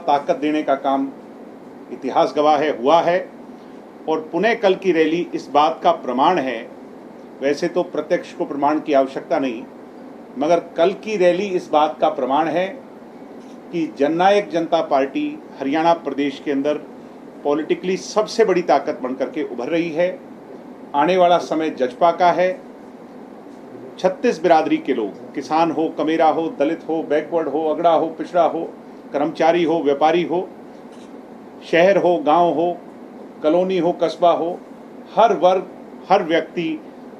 ताकत देने का काम इतिहास गवाह है हुआ है। और पुणे कल की रैली इस बात का प्रमाण है। वैसे तो प्रत्यक्ष को प्रमाण की आवश्यकता नहीं, मगर कल की रैली इस बात का प्रमाण है कि जननायक जनता पार्टी हरियाणा प्रदेश के अंदर पॉलिटिकली सबसे बड़ी ताकत बनकर के उभर रही है। आने वाला समय जजपा का है। 36 बिरादरी के लोग, किसान हो, कमेरा हो, दलित हो, बैकवर्ड हो, अगड़ा हो, पिछड़ा हो, कर्मचारी हो, व्यापारी हो, शहर हो, गांव हो, कॉलोनी हो, कस्बा हो, हर वर्ग, हर व्यक्ति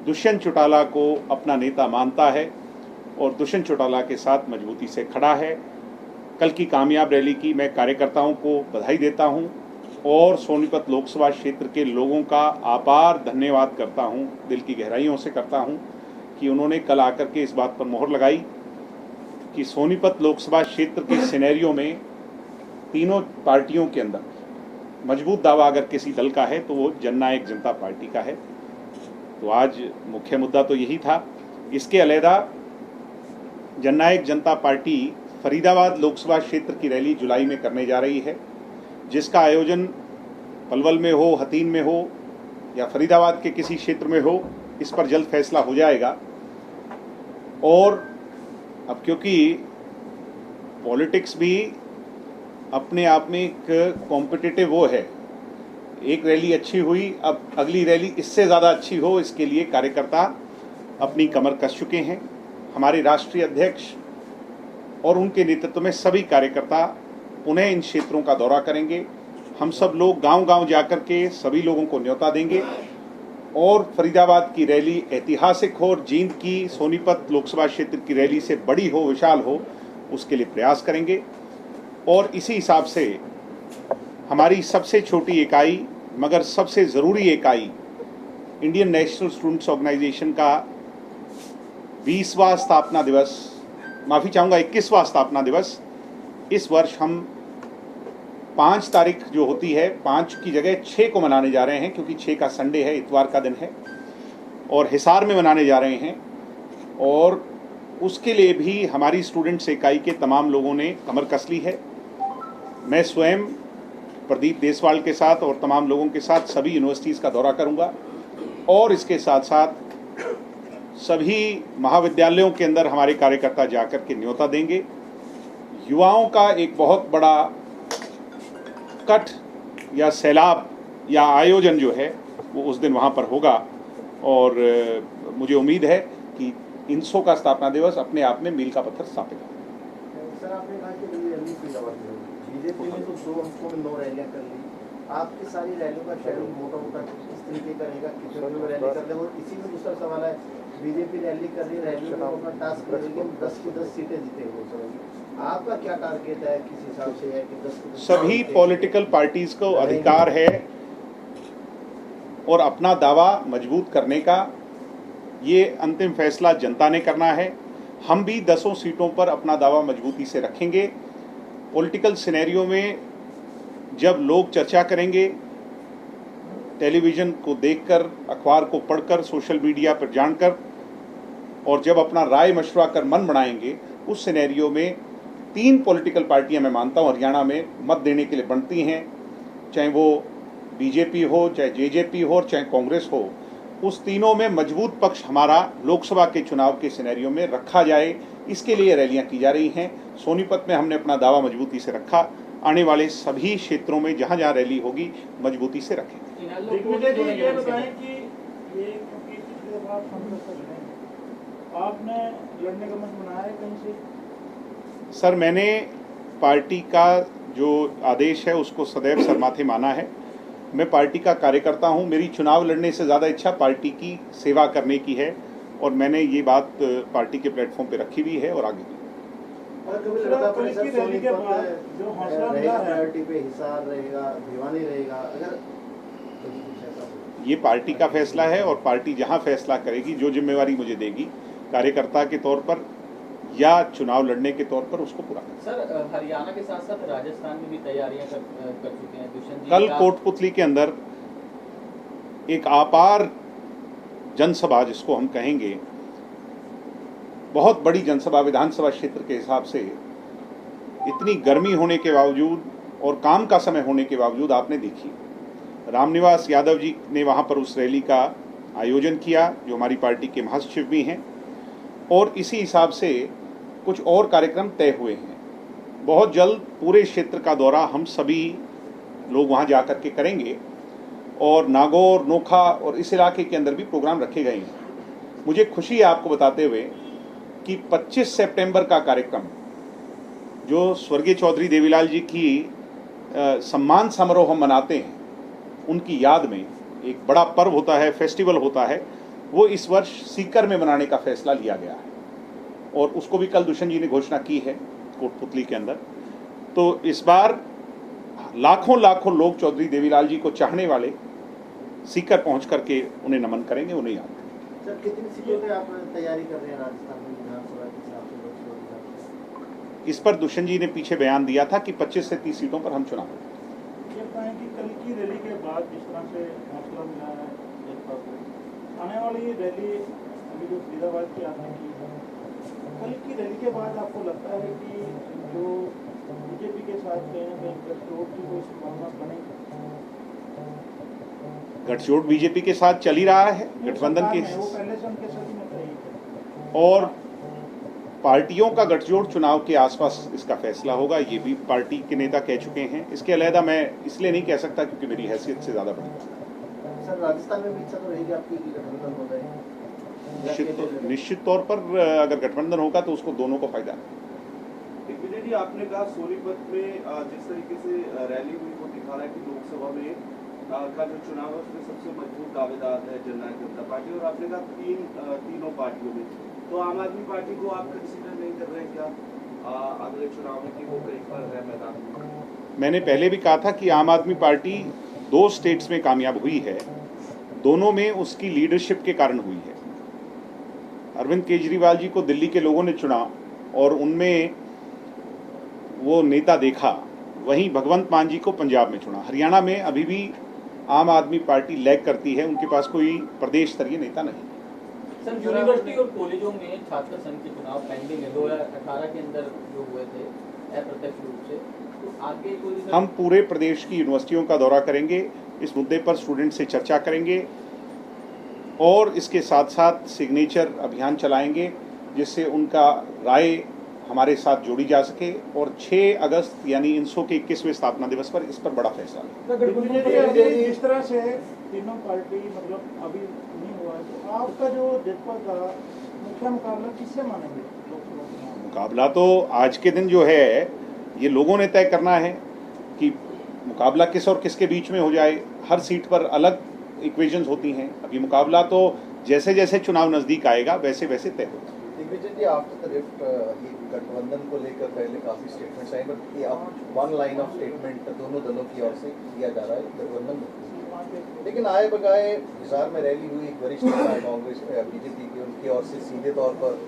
दुष्यंत चौटाला को अपना नेता मानता है और दुष्यंत चौटाला के साथ मजबूती से खड़ा है। कल की कामयाब रैली की मैं कार्यकर्ताओं को बधाई देता हूं और सोनीपत लोकसभा क्षेत्र के लोगों का अपार धन्यवाद करता हूं, दिल की गहराइयों से करता हूं कि उन्होंने कल आकर के इस बात पर मोहर लगाई कि सोनीपत लोकसभा क्षेत्र के सिनेरियो में तीनों पार्टियों के अंदर मजबूत दावा अगर किसी दल का है तो वो जननायक जनता पार्टी का है। तो आज मुख्य मुद्दा तो यही था। इसके अलहदा जननायक जनता पार्टी फरीदाबाद लोकसभा क्षेत्र की रैली जुलाई में करने जा रही है, जिसका आयोजन पलवल में हो, हथीन में हो या फरीदाबाद के किसी क्षेत्र में हो, इस पर जल्द फैसला हो जाएगा। और अब क्योंकि पॉलिटिक्स भी अपने आप में एक कॉम्पिटिटिव वो है, एक रैली अच्छी हुई, अब अगली रैली इससे ज़्यादा अच्छी हो, इसके लिए कार्यकर्ता अपनी कमर कस चुके हैं। हमारे राष्ट्रीय अध्यक्ष और उनके नेतृत्व में सभी कार्यकर्ता पुनः इन क्षेत्रों का दौरा करेंगे। हम सब लोग गांव-गांव जाकर के सभी लोगों को न्योता देंगे और फरीदाबाद की रैली ऐतिहासिक हो और जींद की सोनीपत लोकसभा क्षेत्र की रैली से बड़ी हो, विशाल हो, उसके लिए प्रयास करेंगे। और इसी हिसाब से हमारी सबसे छोटी इकाई मगर सबसे ज़रूरी इकाई इंडियन नेशनल स्टूडेंट्स ऑर्गेनाइजेशन का 20वां स्थापना दिवस, माफ़ी चाहूँगा 21वां स्थापना दिवस इस वर्ष हम 5 तारीख जो होती है, 5 की जगह 6 को मनाने जा रहे हैं, क्योंकि 6 का संडे है, इतवार का दिन है, और हिसार में मनाने जा रहे हैं। और उसके लिए भी हमारी स्टूडेंट्स इकाई के तमाम लोगों ने कमर कस ली है। मैं स्वयं प्रदीप देसवाल के साथ और तमाम लोगों के साथ सभी यूनिवर्सिटीज़ का दौरा करूंगा और इसके साथ साथ सभी महाविद्यालयों के अंदर हमारे कार्यकर्ता जाकर के न्योता देंगे। युवाओं का एक बहुत बड़ा कट या सैलाब या आयोजन जो है वो उस दिन वहाँ पर होगा और मुझे उम्मीद है कि इनसो का स्थापना दिवस अपने आप में मील का पत्थर स्थापित होगा। सर, आपने कहा कि बीजेपी ने तो 2 अंकों में 9 रैलियां कर ली, आपकी सारी रैलियों का शेड्यूल मोटा इस तरीके का रहेगा कि जो भी रैली कर ले। और इसी में दूसरा सवाल है, बीजेपी रैली कर रही है, रैली में अपना टास्क करेगी, 10 की 10 सीटें जीतेंगे, आपका क्या टारगेट है, किस हिसाब से है कि 10 सभी पॉलिटिकल पार्टीज को अधिकार है और अपना दावा मजबूत करने का। ये अंतिम फैसला जनता ने करना है। हम भी 10 सीटों पर अपना दावा मजबूती से रखेंगे। पॉलिटिकल सिनेरियो में जब लोग चर्चा करेंगे, टेलीविज़न को देखकर, अखबार को पढ़कर, सोशल मीडिया पर जानकर, और जब अपना राय मशवरा कर मन बनाएंगे, उस सिनेरियो में 3 पॉलिटिकल पार्टियां मैं मानता हूं हरियाणा में मत देने के लिए बनती हैं, चाहे वो बीजेपी हो, चाहे जेजेपी हो और चाहे कांग्रेस हो। उस तीनों में मजबूत पक्ष हमारा लोकसभा के चुनाव के सिनेरियो में रखा जाए, इसके लिए रैलियां की जा रही हैं। सोनीपत में हमने अपना दावा मजबूती से रखा, आने वाले सभी क्षेत्रों में जहां जहां रैली होगी मजबूती से रखेंगे। आपने लड़ने का मन बनाया है कहीं से? सर, मैंने पार्टी का जो आदेश है उसको सदैव सरमाथे माना है। मैं पार्टी का कार्यकर्ता हूं, मेरी चुनाव लड़ने से ज़्यादा इच्छा पार्टी की सेवा करने की है और मैंने ये बात पार्टी के प्लेटफॉर्म पे रखी भी है और आगे भी। ये पार्टी का फैसला है और पार्टी जहां फैसला करेगी, जो जिम्मेवारी मुझे देगी कार्यकर्ता के तौर पर या चुनाव लड़ने के तौर पर, उसको पूरा करें। सर, हरियाणा के साथ साथ राजस्थान में भी तैयारियां कर चुके हैं दुष्यंत जी। कल कोटपुतली के अंदर एक अपार जनसभा, जिसको हम कहेंगे बहुत बड़ी जनसभा, विधानसभा क्षेत्र के हिसाब से इतनी गर्मी होने के बावजूद और काम का समय होने के बावजूद आपने देखी। रामनिवास यादव जी ने वहाँ पर उस रैली का आयोजन किया, जो हमारी पार्टी के महासचिव भी हैं, और इसी हिसाब से कुछ और कार्यक्रम तय हुए हैं। बहुत जल्द पूरे क्षेत्र का दौरा हम सभी लोग वहाँ जा कर के करेंगे और नागौर, नोखा और इस इलाके के अंदर भी प्रोग्राम रखे गए हैं। मुझे खुशी है आपको बताते हुए कि 25 सितंबर का कार्यक्रम, जो स्वर्गीय चौधरी देवीलाल जी की सम्मान समारोह हम मनाते हैं, उनकी याद में एक बड़ा पर्व होता है, फेस्टिवल होता है, वो इस वर्ष सीकर में मनाने का फैसला लिया गया है और उसको भी कल दुष्यंत जी ने घोषणा की है कोटपुतली के अंदर। तो इस बार लाखों लाखों लोग चौधरी देवीलाल जी को चाहने वाले सीकर पहुंच करके उन्हें नमन करेंगे, उन्हें याद करेंगे। सर, कितनी सीटों पे आप तैयारी कर रहे हैं राजस्थान में विधानसभा के हिसाब से, लोकसभा के हिसाब से? इस पर दुष्यंत जी ने पीछे बयान दिया था कि 25 से 30 सीटों पर हम चुनाव करेंगे। ये बताएं कि कल की रैली के बाद जिस तरह से हौसला मिला है जनता को, आने वाली रैली अभी जो फरीदाबाद की आपने की है, कल की रैली के बाद आपको लगता है कि जो बीजेपी के साथ कहीं ना कहीं गठजोड़ की कोई संभावना बनेगी? गठजोड़ बीजेपी के साथ चल ही रहा है, गठबंधन के, वो पहले से उनके साथ ही में रही। और पार्टियों का गठजोड़ चुनाव के आसपास इसका फैसला होगा, ये भी पार्टी के नेता कह चुके हैं। इसके अलग मैं इसलिए नहीं कह सकता क्योंकि मेरी हैसियत से ज़्यादा बड़ी। सर, राजस्थान में भी इच्छा तो रहेगी आपकी कि गठबंधन हो जाए? निश्चित तौर पर अगर गठबंधन होगा तो उसको दोनों को फायदा है। दिग्विजय जी, आपने कहा सोनीपत में जिस तरीके से रैली हुई वो दिखा रहा है कि लोकसभा में का जो चुनाव है उसमें सबसे मजबूत दावेदार है जननायक जनता पार्टी, और आपने कहा तीनों पार्टियों में, तो आम आदमी पार्टी को आप कंसीडर नहीं कर रहे क्या अगले चुनाव में कि वो कहीं पर है मैदान में? मैंने पहले भी कहा था कि आम आदमी पार्टी 2 स्टेट्स में कामयाब हुई है, दोनों में उसकी लीडरशिप के कारण हुई है। अरविंद केजरीवाल जी को दिल्ली के लोगों ने चुना और उनमें वो नेता देखा, वहीं भगवंत मान जी को पंजाब में चुना। हरियाणा में अभी भी आम आदमी पार्टी लैग करती है, उनके पास कोई प्रदेश स्तरीय नेता नहीं। सर, यूनिवर्सिटी और कॉलेजों में छात्र संघ के चुनाव पेंडिंग है, 2018 के अंदर जो हुए थे अप्रत्यक्ष रूप से, तो आगे कोई हम पूरे प्रदेश की यूनिवर्सिटियों का दौरा करेंगे, इस मुद्दे पर स्टूडेंट से चर्चा करेंगे और इसके साथ साथ सिग्नेचर अभियान चलाएंगे जिससे उनका राय हमारे साथ जोड़ी जा सके और 6 अगस्त यानी इनसो के 21वें स्थापना दिवस पर इस पर बड़ा फैसला लें। इस तरह से तीनों पार्टी मतलब अभी नहीं हुआ है, तो आपका जो जनपद का मुख्य मुकाबला किससे मानेंगे लोकसभा चुनाव? मुकाबला तो आज के दिन जो है ये लोगों ने तय करना है कि मुकाबला किस और किसके बीच में हो जाए। हर सीट पर अलग इक्वेशंस होती हैं। अभी मुकाबला तो जैसे जैसे चुनाव नज़दीक आएगा वैसे वैसे तय होगा। दिग्विजय जी, आफ्टर द रिफ्ट ये गठबंधन को लेकर पहले काफी स्टेटमेंट्स आए, बट ये अब वन लाइन ऑफ स्टेटमेंट दोनों दलों की ओर से दिया जा रहा है गठबंधन, लेकिन आए बगाए हिसार में रैली हुई, एक वरिष्ठ नेता कांग्रेस बीजेपी के, उनकी ओर से सीधे तौर पर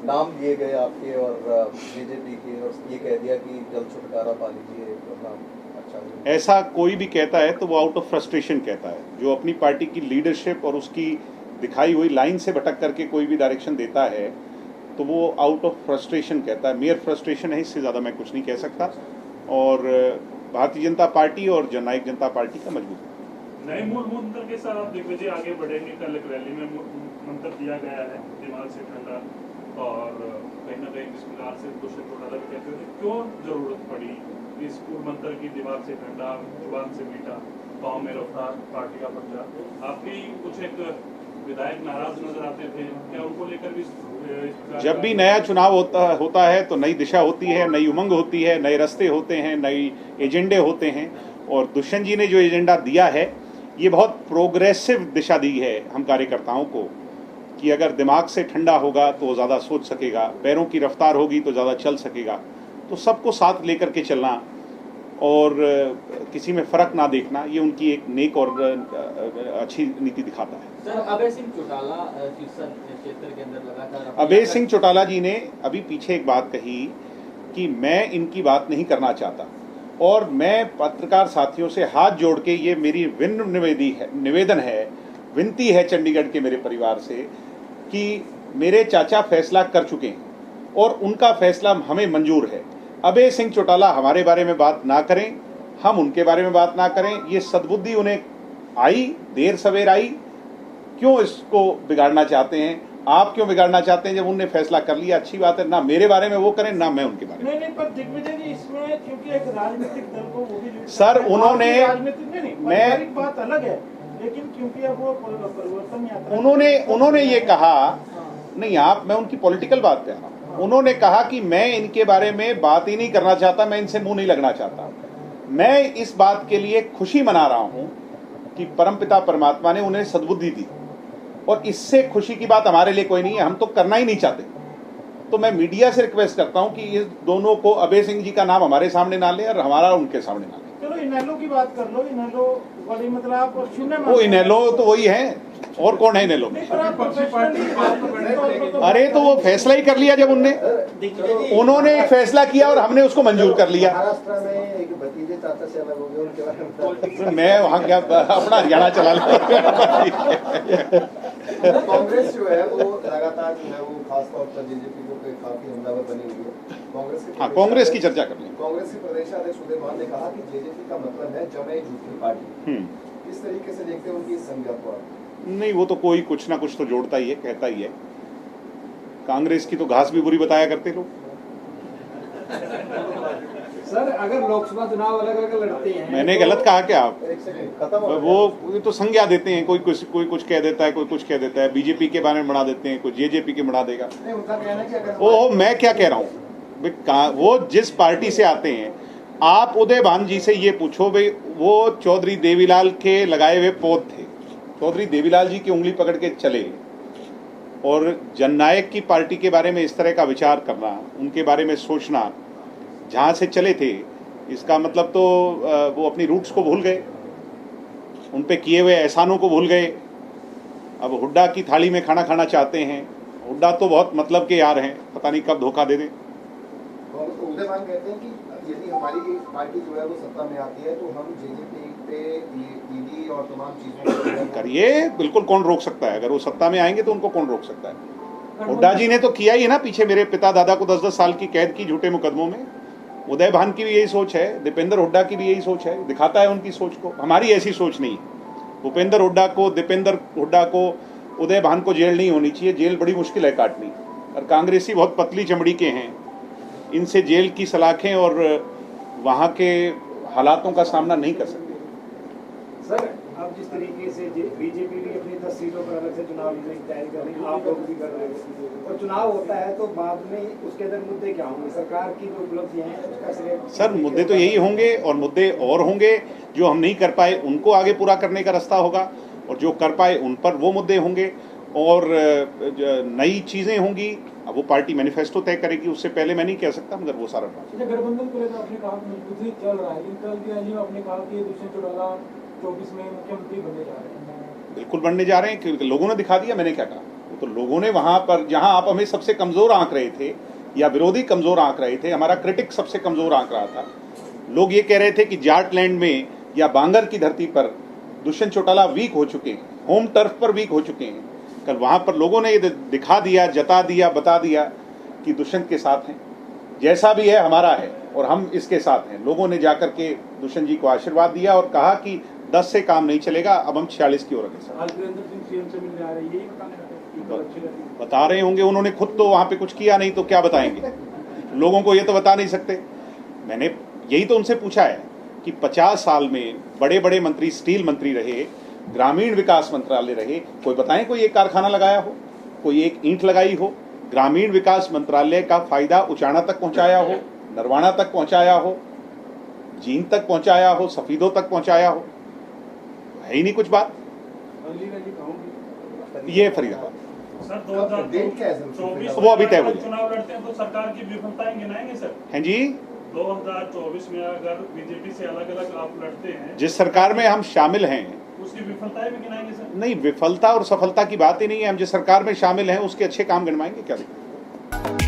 नाम लिए गए आपके और बीजेपी के, और ये कह दिया कि जल्द छुटकारा पा लीजिए वरना अच्छा नहीं। ऐसा कोई भी कहता है तो वो आउट ऑफ फ्रस्ट्रेशन कहता है। जो अपनी पार्टी की लीडरशिप और उसकी दिखाई हुई लाइन से भटक करके कोई भी डायरेक्शन देता है तो वो आउट ऑफ फ्रस्ट्रेशन कहता है। मेयर फ्रस्ट्रेशन है, इससे ज़्यादा मैं कुछ नहीं कह सकता। और भारतीय जनता पार्टी और जननायक जनता पार्टी का मजबूत नए मूल मंत्र के साथ आप दिग्विजय आगे बढ़ेंगे। कल एक रैली में मंत्र दिया गया है दिमाग से ठंडा, और कहीं ना कहीं जिस प्रकार से दुष्यंत चौटाला भी कहते हैं क्यों जरूरत पड़ी इस मूल मंत्र की, दिमाग से ठंडा जुबान से मीठा पाँव में रफ्तार पार्टी का पर्चा? आपकी कुछ एक विधायक नाराज नजर आते थे, क्या उनको लेकर भी? जब भी नया चुनाव होता है तो नई दिशा होती है, नई उमंग होती है, नए रास्ते होते हैं, नई एजेंडे होते हैं। और दुष्यंत जी ने जो एजेंडा दिया है ये बहुत प्रोग्रेसिव दिशा दी है हम कार्यकर्ताओं को कि अगर दिमाग से ठंडा होगा तो ज़्यादा सोच सकेगा, पैरों की रफ्तार होगी तो ज़्यादा चल सकेगा। तो सबको साथ लेकर के चलना और किसी में फ़र्क ना देखना, ये उनकी एक नेक और अच्छी नीति दिखाता है। सर, अभय सिंह चौटाला क्षेत्र के अंदर लगातार अभय सिंह चौटाला जी ने अभी पीछे एक बात कही कि मैं इनकी बात नहीं करना चाहता, और मैं पत्रकार साथियों से हाथ जोड़ के ये मेरी निवेदन है, विनती है चंडीगढ़ के मेरे परिवार से कि मेरे चाचा फैसला कर चुके हैं और उनका फैसला हमें मंजूर है। अभय सिंह चौटाला हमारे बारे में बात ना करें, हम उनके बारे में बात ना करें। ये सद्बुद्धि उन्हें आई, देर सवेर आई। क्यों इसको बिगाड़ना चाहते हैं? आप क्यों बिगाड़ना चाहते हैं? जब उनने फैसला कर लिया, अच्छी बात है। ना मेरे बारे में वो करें, ना मैं उनके बारे में। नहीं, पर दिग्विजय जी, इसमें क्योंकि एक राजनीतिक दल को वो भी सर, उन्होंने राजनीतिक नहीं, पारिवारिक बात अलग है, लेकिन क्योंकि अब वो परिवर्तन यात्रा उन्होंने ये कहा, नहीं आप, मैं उनकी पॉलिटिकल बात कह रहा हूं। उन्होंने कहा कि मैं इनके बारे में बात ही नहीं करना चाहता, मैं इनसे मुंह नहीं लगना चाहता। मैं इस बात के लिए खुशी मना रहा हूं कि परमपिता परमात्मा ने उन्हें सद्बुद्धि दी, और इससे खुशी की बात हमारे लिए कोई नहीं है। हम तो करना ही नहीं चाहते। तो मैं मीडिया से रिक्वेस्ट करता हूं कि इस दोनों को, अभय सिंह जी का नाम हमारे सामने ना ले और हमारा उनके सामने ना ले। चलो इनेलो की बात कर लो। इनेलो बड़ी मतलब आप वो इनेलो तो वही है, और कौन है इनेलो में? अरे तो वो फैसला ही कर लिया जब उन्होंने फैसला किया और हमने उसको मंजूर कर लिया। महाराष्ट्र में एक भतीजे चाचा से अलग हो गए, उनके बारे में मैं वहाँ क्या अपना हरियाणा चला लूँ। कांग्रेस जो है वो लगातार जो है वो खासतौर पर जेजेपी को काफी हमलावर बनी हुई है। कांग्रेस की चर्चा कर लें। कांग्रेस के प्रदेशाध्यक्ष उदय भान ने कहा कि जेजेपी का मतलब है जमे झूठी पार्टी। इस तरीके से देखते हैं उनकी इस संज्ञा को आप? नहीं, वो तो कोई कुछ ना कुछ तो जोड़ता ही है, कहता ही है। कांग्रेस की तो घास भी बुरी बताया करते लोग। सर, अगर लोकसभा चुनाव अलग अलग लड़ते हैं, मैंने गलत कहा क्या? आप एक सेकंड, खत्म हो वो तो संज्ञा देते हैं, कोई कुछ कह देता है, कोई कुछ कह देता है। बीजेपी के बारे में बढ़ा देते हैं, कोई जेजेपी के बढ़ा देगा। नहीं, उनका कहना है कि अगर ओ, मैं क्या कह रहा हूँ, वो जिस पार्टी से आते हैं, आप उदय भान जी से ये पूछो भाई, वो चौधरी देवीलाल के लगाए हुए पौध थे। चौधरी देवीलाल जी की उंगली पकड़ के चले, और जननायक की पार्टी के बारे में इस तरह का विचार करना, उनके बारे में सोचना, जहाँ से चले थे, इसका मतलब तो वो अपनी रूट्स को भूल गए, उन पे किए हुए एहसानों को भूल गए। अब हुड्डा की थाली में खाना खाना चाहते हैं। हुड्डा तो बहुत मतलब के यार हैं, पता नहीं कब धोखा दे दें। उदय भान कहते हैं कि यदि हमारी पार्टी जो है वो सत्ता में आती है तो हम जेजेपी पे ईडी और तमाम चीजों करिए, बिल्कुल, कौन रोक सकता है? अगर वो सत्ता में आएंगे तो उनको कौन रोक सकता है? हुड्डा जी ने तो किया ही है ना, पीछे मेरे पिता दादा को 10-10 साल की कैद की झूठे मुकदमों में। उदय भान की भी यही सोच है, दीपेंद्र हुड्डा की भी यही सोच है, दिखाता है उनकी सोच को। हमारी ऐसी सोच नहीं है। भूपेंद्र हुड्डा को, दीपेंद्र हुड्डा को, उदय भान को जेल नहीं होनी चाहिए। जेल बड़ी मुश्किल है काटनी, और कांग्रेसी बहुत पतली चमड़ी के हैं, इनसे जेल की सलाखें और वहाँ के हालातों का सामना नहीं कर सकते। सर, अब जिस तरीके से बीजेपी भी अपनी 10 सीटों पर अलग से चुनाव लड़ने की तैयारी कर रही है, आप लोग भी कर रहे हो, और चुनाव होता है तो बाद में उसके अंदर मुद्दे क्या होंगे? सरकार की जो उपलब्धियां हैं उसका श्रेय सर, मुद्दे तो यही होंगे, और मुद्दे और होंगे। जो हम नहीं कर पाए उनको आगे पूरा करने का रास्ता होगा, और जो कर पाए उन पर वो मुद्दे होंगे, और नई चीज़ें होंगी। अब वो पार्टी मैनिफेस्टो तय करेगी, उससे पहले मैं नहीं कह सकता, मगर वो सारा गठबंधन को लेकर आपने कहा मजबूती चल रहा है, लेकिन कल की रैली में आपने कहा कि दुष्यंत चौटाला 24 में मुख्यमंत्री बनने जा रहे हैं। बिल्कुल बनने जा रहे हैं, क्योंकि लोगों ने दिखा दिया। मैंने क्या कहा? वो तो लोगों ने वहां पर, जहां आप हमें सबसे कमजोर आंक रहे थे, या विरोधी कमजोर आंक रहे थे, हमारा क्रिटिक सबसे कमजोर आंक रहा था। लोग ये कह रहे थे कि जाटलैंड में या बांगर की धरती पर दुष्यंत चौटाला वीक हो चुके हैं, होम टर्फ पर वीक हो चुके हैं। कल वहां पर लोगों ने ये दिखा दिया, जता दिया, बता दिया कि दुष्यंत के साथ हैं। जैसा भी है हमारा है, और हम इसके साथ हैं। लोगों ने जाकर के दुष्यंत जी को आशीर्वाद दिया और कहा कि 10 से काम नहीं चलेगा, अब हम 46 की ओर बता रहे होंगे। उन्होंने खुद तो वहां पे कुछ किया नहीं, तो क्या बताएंगे लोगों को? ये तो बता नहीं सकते। मैंने यही तो उनसे पूछा है कि 50 साल में बड़े बड़े मंत्री, स्टील मंत्री रहे, ग्रामीण विकास मंत्रालय रहे, कोई बताएं कोई एक कारखाना लगाया हो, कोई एक ईंट लगाई हो? ग्रामीण विकास मंत्रालय का फायदा उचाना तक पहुंचाया हो, नरवाना तक पहुंचाया हो, जींद तक पहुंचाया हो, सफीदों तक पहुंचाया हो? है ही नहीं कुछ बात। ये फरीदाबाद सर 2024 वो अभी तय हो जाए। चुनाव लड़ते हैं तो सरकार की विफलताएं गिनाएंगे सर? हैं जी, 2024 में अगर बीजेपी से अलग अलग आप लड़ते हैं, जिस सरकार में हम शामिल हैं, उसकी विफलताएं भी गिनाएंगे सर? नहीं, विफलता और सफलता की बात ही नहीं है। हम जिस सरकार में शामिल हैं उसके अच्छे काम गिनवाएंगे, क्या दिक्कत?